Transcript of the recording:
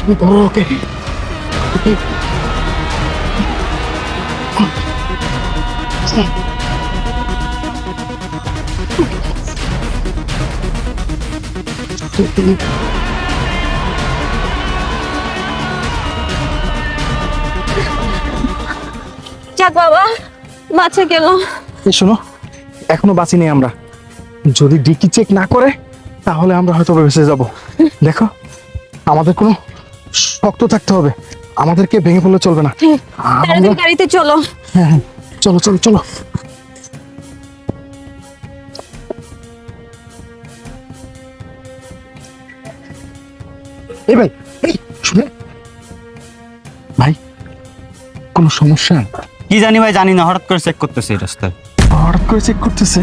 তুমি ধরো ওকে। যাক বাবা, বাঁচে গেল। এই শোনো, এখনো বাঁচি নেই আমরা। যদি ডিকি চেক না করে তাহলে আমরা হয়তো বেঁচে যাব। দেখো, আমাদের কোনো শক্ত থাকতে হবে, আমাদেরকে ভেঙে পড়লে চলবে না। তাড়াতাড়ি গাড়িতে চলো। হ্যাঁ হ্যাঁ, চলো চলো চলো। এই ভাই, এই শুনে ভাই, কোনো সমস্যা? কি জানি ভাই, জানি না, হঠাৎ করে চেক করতেছে এই রাস্তায়। হঠাৎ করে চেক করতেছে।